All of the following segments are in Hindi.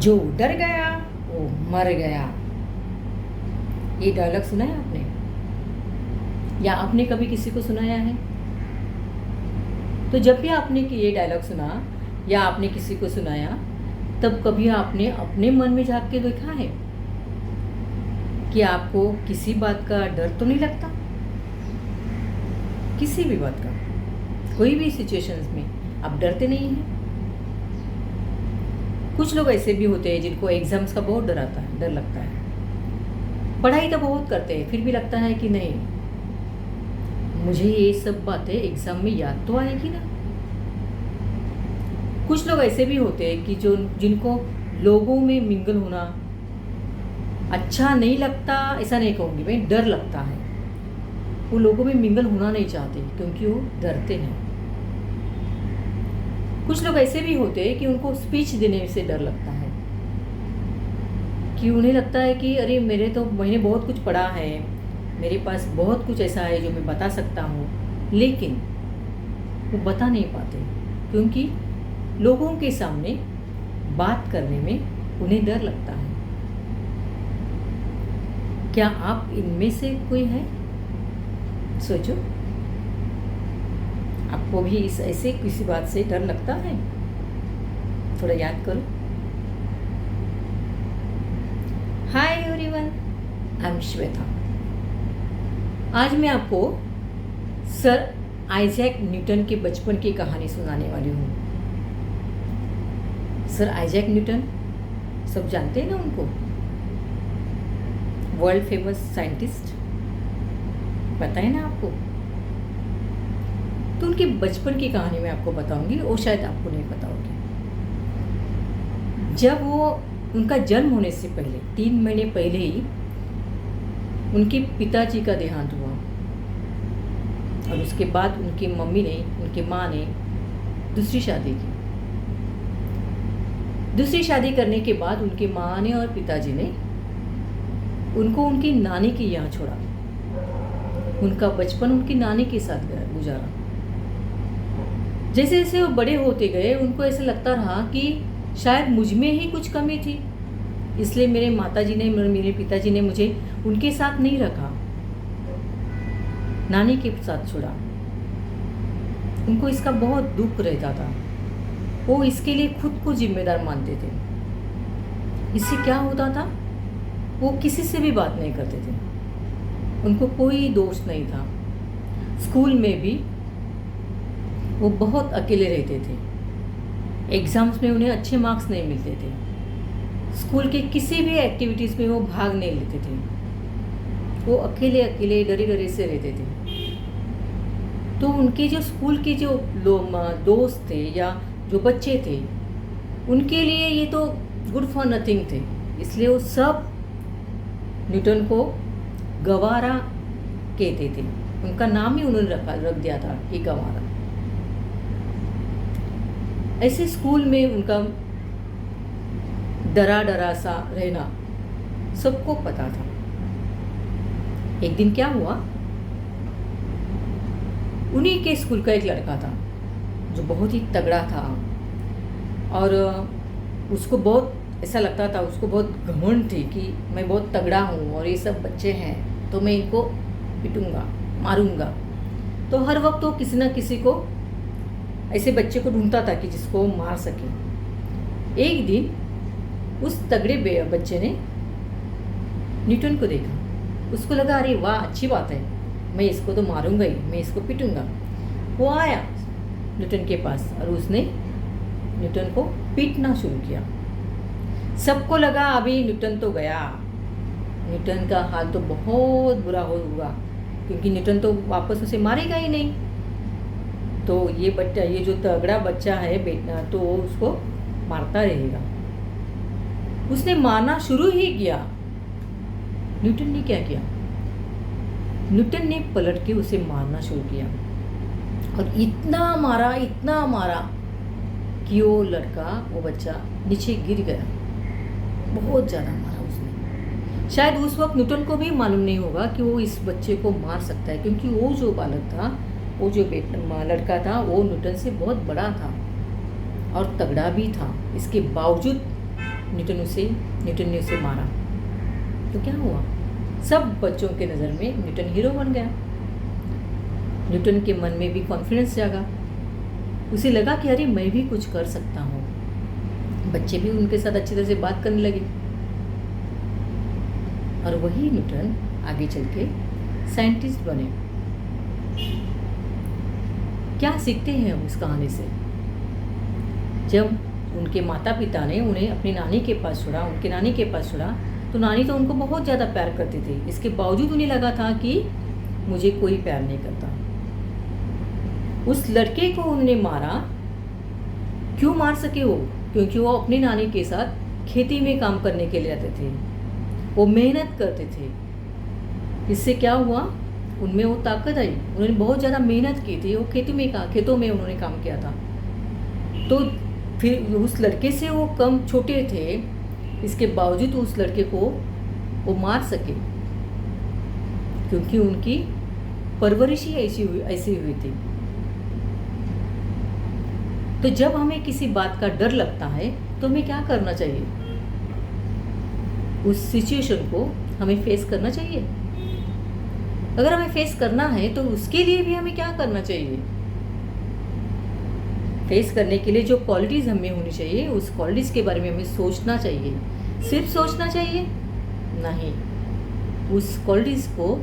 जो डर गया वो मर गया। ये डायलॉग सुना है आपने, या आपने कभी किसी को सुनाया है? तो जब भी आपने ये डायलॉग सुना या आपने किसी को सुनाया, तब कभी आपने अपने मन में झांक के देखा है कि आपको किसी बात का डर तो नहीं लगता? किसी भी बात का, कोई भी सिचुएशंस में आप डरते नहीं हैं? कुछ लोग ऐसे भी होते हैं जिनको एग्ज़ाम्स का बहुत डर लगता है। पढ़ाई तो बहुत करते हैं, फिर भी लगता है कि नहीं, मुझे ये सब बातें एग्ज़ाम में याद तो आएगी ना। कुछ लोग ऐसे भी होते हैं कि जिनको लोगों में मिंगल होना अच्छा नहीं लगता, ऐसा नहीं कहूँगी मैं, डर लगता है। वो लोगों में मिंगल होना नहीं चाहते क्योंकि वो डरते हैं। कुछ लोग ऐसे भी होते हैं कि उनको स्पीच देने से डर लगता है, कि उन्हें लगता है कि अरे मैंने बहुत कुछ पढ़ा है, मेरे पास बहुत कुछ ऐसा है जो मैं बता सकता हूँ, लेकिन वो बता नहीं पाते क्योंकि लोगों के सामने बात करने में उन्हें डर लगता है। क्या आप इनमें से कोई है? सोचो, आपको भी इस ऐसे किसी बात से डर लगता है? थोड़ा याद करो। Hi everyone, I am Shweta. आज मैं आपको सर आइजैक न्यूटन के बचपन की कहानी सुनाने वाली हूँ। सर आइजैक न्यूटन सब जानते हैं ना उनको, वर्ल्ड फेमस साइंटिस्ट, पता है ना आपको? तो उनके बचपन की कहानी मैं आपको बताऊंगी, और शायद आपको नहीं पता होगी। जब उनका जन्म होने से पहले 3 महीने पहले ही उनके पिताजी का देहांत हुआ, और उसके बाद उनकी माँ ने दूसरी शादी की। दूसरी शादी करने के बाद उनकी माँ ने और पिताजी ने उनको उनकी नानी के यहाँ छोड़ा। उनका बचपन उनकी नानी के साथ गुजारा। जैसे जैसे वो बड़े होते गए, उनको ऐसा लगता रहा कि शायद मुझ में ही कुछ कमी थी, इसलिए मेरे पिताजी ने मुझे उनके साथ नहीं रखा, नानी के साथ छोड़ा। उनको इसका बहुत दुख रहता था। वो इसके लिए खुद को जिम्मेदार मानते थे। इससे क्या होता था, वो किसी से भी बात नहीं करते थे, उनको कोई दोस्त नहीं था। स्कूल में भी वो बहुत अकेले रहते थे। एग्ज़ाम्स में उन्हें अच्छे मार्क्स नहीं मिलते थे। स्कूल के किसी भी एक्टिविटीज़ में वो भाग नहीं लेते थे। वो अकेले अकेले डरे डरे से रहते थे। तो उनके जो स्कूल के जो दोस्त थे या जो बच्चे थे, उनके लिए ये तो गुड फॉर नथिंग थे, इसलिए वो सब न्यूटन को गवारा कहते थे। उनका नाम ही उन्होंने रख दिया था कि गवारा। ऐसे स्कूल में उनका डरा डरा सा रहना सबको पता था। एक दिन क्या हुआ, उन्हीं के स्कूल का एक लड़का था जो बहुत ही तगड़ा था, और उसको बहुत ऐसा लगता था, उसको बहुत घमंड थी कि मैं बहुत तगड़ा हूँ और ये सब बच्चे हैं तो मैं इनको पिटूंगा, मारूंगा। तो हर वक्त वो किसी न किसी को, ऐसे बच्चे को ढूंढता था कि जिसको मार सके। एक दिन उस तगड़े बच्चे ने न्यूटन को देखा। उसको लगा अरे वाह, अच्छी बात है, मैं इसको तो मारूंगा ही, मैं इसको पिटूंगा। वो आया न्यूटन के पास और उसने न्यूटन को पीटना शुरू किया। सबको लगा अभी न्यूटन तो गया, न्यूटन का हाल तो बहुत बुरा होगा, क्योंकि न्यूटन तो वापस उसे मारेगा ही नहीं। तो ये जो तगड़ा बच्चा है बेटा, तो वो उसको मारता रहेगा। उसने मारना शुरू ही किया। न्यूटन ने क्या किया, न्यूटन ने पलट के उसे मारना शुरू किया, और इतना मारा कि वो बच्चा नीचे गिर गया। बहुत ज़्यादा मारा उसने। शायद उस वक्त न्यूटन को भी मालूम नहीं होगा कि वो इस बच्चे को मार सकता है, क्योंकि वो जो बालक था, वो जो लड़का था, वो न्यूटन से बहुत बड़ा था और तगड़ा भी था। इसके बावजूद न्यूटन ने उसे मारा। तो क्या हुआ, सब बच्चों के नज़र में न्यूटन हीरो बन गया। न्यूटन के मन में भी कॉन्फिडेंस जागा, उसे लगा कि अरे मैं भी कुछ कर सकता हूँ। बच्चे भी उनके साथ अच्छी तरह से बात करने लगे और वही न्यूटन आगे चल के साइंटिस्ट बने। क्या सीखते हैं हम इस कहानी से? जब उनके माता पिता ने उन्हें अपनी नानी के पास छोड़ा, उनके नानी के पास छोड़ा, तो नानी तो उनको बहुत ज़्यादा प्यार करती थी। इसके बावजूद उन्हें लगा था कि मुझे कोई प्यार नहीं करता। उस लड़के को उन्होंने मारा। क्यों मार सके वो? क्योंकि वो अपनी नानी के साथ खेती में काम करने के लिए आते थे, वो मेहनत करते थे। इससे क्या हुआ, उनमें वो ताकत आई। उन्होंने बहुत ज़्यादा मेहनत की थी, वो खेतों में उन्होंने काम किया था। तो फिर उस लड़के से वो कम छोटे थे, इसके बावजूद उस लड़के को वो मार सके, क्योंकि उनकी परवरिश ही ऐसी हुई थी। तो जब हमें किसी बात का डर लगता है तो हमें क्या करना चाहिए? उस सिचुएशन को हमें फेस करना चाहिए। अगर हमें फेस करना है तो उसके लिए भी हमें क्या करना चाहिए? फेस करने के लिए जो क्वालिटीज़ हमें होनी चाहिए, उस क्वालिटीज़ के बारे में हमें सोचना चाहिए। सिर्फ सोचना चाहिए नहीं, उस क्वालिटीज़ को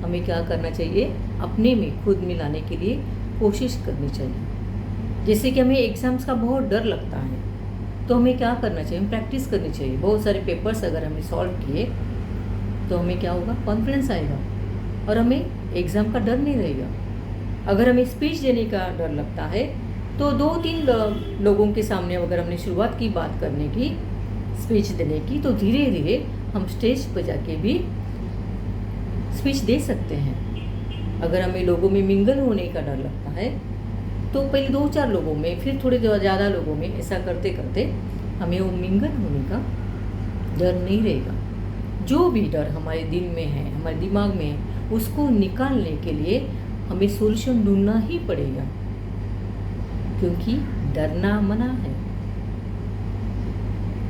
हमें क्या करना चाहिए? अपने में खुद में लाने के लिए कोशिश करनी चाहिए। जैसे कि हमें एग्ज़ाम्स का बहुत डर लगता है, तो हमें क्या करना चाहिए? हमें प्रैक्टिस करनी चाहिए। बहुत सारे पेपर्स अगर हमने सॉल्व किए तो हमें क्या होगा? कॉन्फिडेंस आएगा और हमें एग्ज़ाम का डर नहीं रहेगा। अगर हमें स्पीच देने का डर लगता है तो 2-3 लोगों के सामने अगर हमने शुरुआत की बात करने की, स्पीच देने की, तो धीरे धीरे हम स्टेज पर जाके भी स्पीच दे सकते हैं। अगर हमें लोगों में मिंगल होने का डर लगता है तो पहले 2-4 लोगों में, फिर थोड़े ज़्यादा लोगों में, ऐसा करते करते हमें वो मिंगल होने का डर नहीं रहेगा। जो भी डर हमारे दिल में है, हमारे दिमाग में है, उसको निकालने के लिए हमें सोल्यूशन ढूंढना ही पड़ेगा, क्योंकि डरना मना है।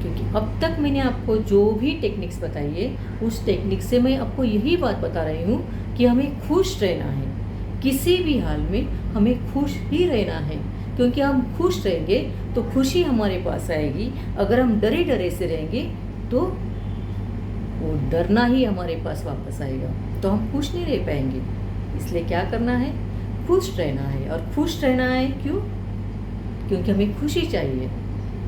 क्योंकि अब तक मैंने आपको जो भी टेक्निक्स बताई है, उस टेक्निक से मैं आपको यही बात बता रही हूँ कि हमें खुश रहना है। किसी भी हाल में हमें खुश ही रहना है, क्योंकि हम खुश रहेंगे तो खुशी हमारे पास आएगी। अगर हम डरे डरे से रहेंगे तो वो डरना ही हमारे पास वापस आएगा, तो हम खुश नहीं रह पाएंगे। इसलिए क्या करना है? खुश रहना है। और खुश रहना है क्यों? क्योंकि हमें खुशी चाहिए।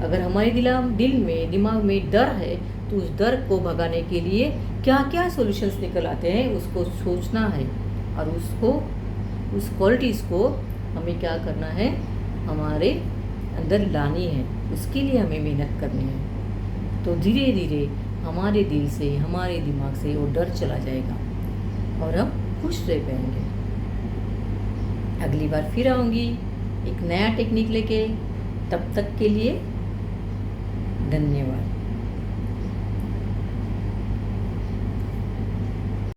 अगर हमारे दिल में, दिमाग में डर है, तो उस डर को भगाने के लिए क्या क्या सॉल्यूशंस निकल आते हैं उसको सोचना है, और उस क्वालिटीज़ को हमें क्या करना है? हमारे अंदर लानी है। उसके लिए हमें मेहनत करनी है। तो धीरे धीरे हमारे दिल से, हमारे दिमाग से वो डर चला जाएगा और हम खुश रह पाएंगे। अगली बार फिर आऊँगी एक नया टेक्निक लेके। तब तक के लिए धन्यवाद।